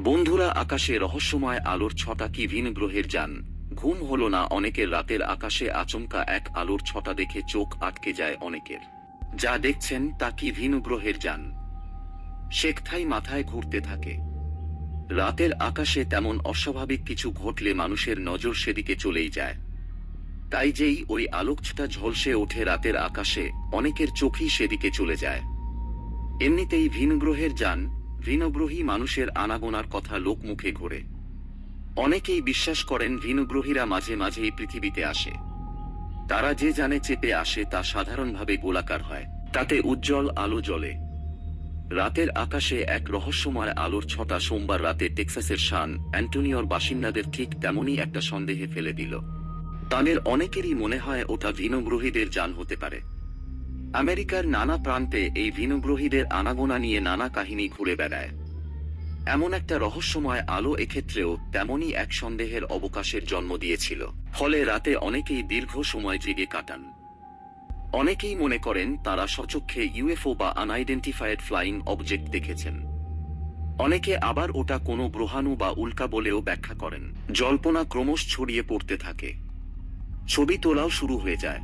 বন্ধুরা, আকাশে রহস্যময় আলোর ছটা কি ভিন গ্রহের যান? ঘুম হলো না অনেকের। রাতের আকাশে আচমকা এক আলোর ছটা দেখে চোখ আটকে যায় অনেকের। যা দেখছেন তা কি ভিন গ্রহের যান? শেখথাই মাথায় ঘুরতে থাকে। রাতের আকাশে তেমন অস্বাভাবিক কিছু ঘটলে মানুষের নজর সেদিকে চলেই যায়। তাই যেই ওই আলোকছটা ঝলসে ওঠে রাতের আকাশে, অনেকের চোখই সেদিকে চলে যায়। এমনিতেই ভিন গ্রহের যান, ভিনগ্রহী মানুষের আনাগোনার কথা লোকমুখে ঘোরে। অনেকেই বিশ্বাস করেন ভিনগ্রহীরা মাঝে মাঝেই পৃথিবীতে আসে। তারা যে যানে চেপে আসে তা সাধারণভাবে গোলাকার হয়, তাতে উজ্জ্বল আলো জ্বলে। রাতের আকাশে এক রহস্যময় আলোর ছটা সোমবার রাতে টেক্সাসের সান অ্যান্টোনিওর বাসিন্দাদের ঠিক তেমনই একটা সন্দেহে ফেলে দিল। তাদের অনেকেরই মনে হয় ওটা ভিনগ্রহীদের যান হতে পারে। আমেরিকার নানা প্রান্তে এই ভিনগ্রহীদের আনাগোনা নিয়ে নানা কাহিনী ঘুরে বেড়ায়। এমন একটা রহস্যময় আলো এক্ষেত্রেও তেমনই এক সন্দেহের অবকাশের জন্ম দিয়েছিল। ফলে রাতে অনেকেই দীর্ঘ সময় জেগে কাটান। অনেকেই মনে করেন তারা স্বচক্ষে ইউএফও বা আনআইডেন্টিফাইড ফ্লাইং অবজেক্ট দেখেছেন। অনেকে আবার ওটা কোনো গ্রহাণু বা উল্কা বলেও ব্যাখ্যা করেন। জল্পনা ক্রমশ ছড়িয়ে পড়তে থাকে। ছবি তোলাও শুরু হয়ে যায়।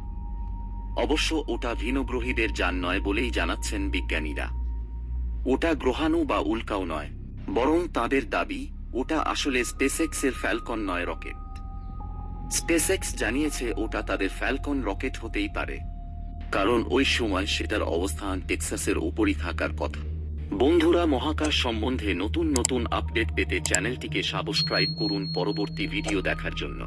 অবশ্য ওটা ভিনগ্রহীদের যান নয় বলেই জানাচ্ছেন বিজ্ঞানীরা। ওটা গ্রহাণু বা উল্কাও নয়, বরং তাদের দাবি ওটা আসলে স্পেসএক্সের ফ্যালকন 9 রকেট। স্পেসএক্স জানিয়েছে ওটা তাদের ফ্যালকন রকেট হতেই পারে, কারণ ওই সময় সেটার অবস্থান টেক্সাসের উপরই থাকার কথা। বন্ধুরা, মহাকাশ সম্বন্ধে নতুন নতুন আপডেট পেতে চ্যানেলটিকে সাবস্ক্রাইব করুন পরবর্তী ভিডিও দেখার জন্য।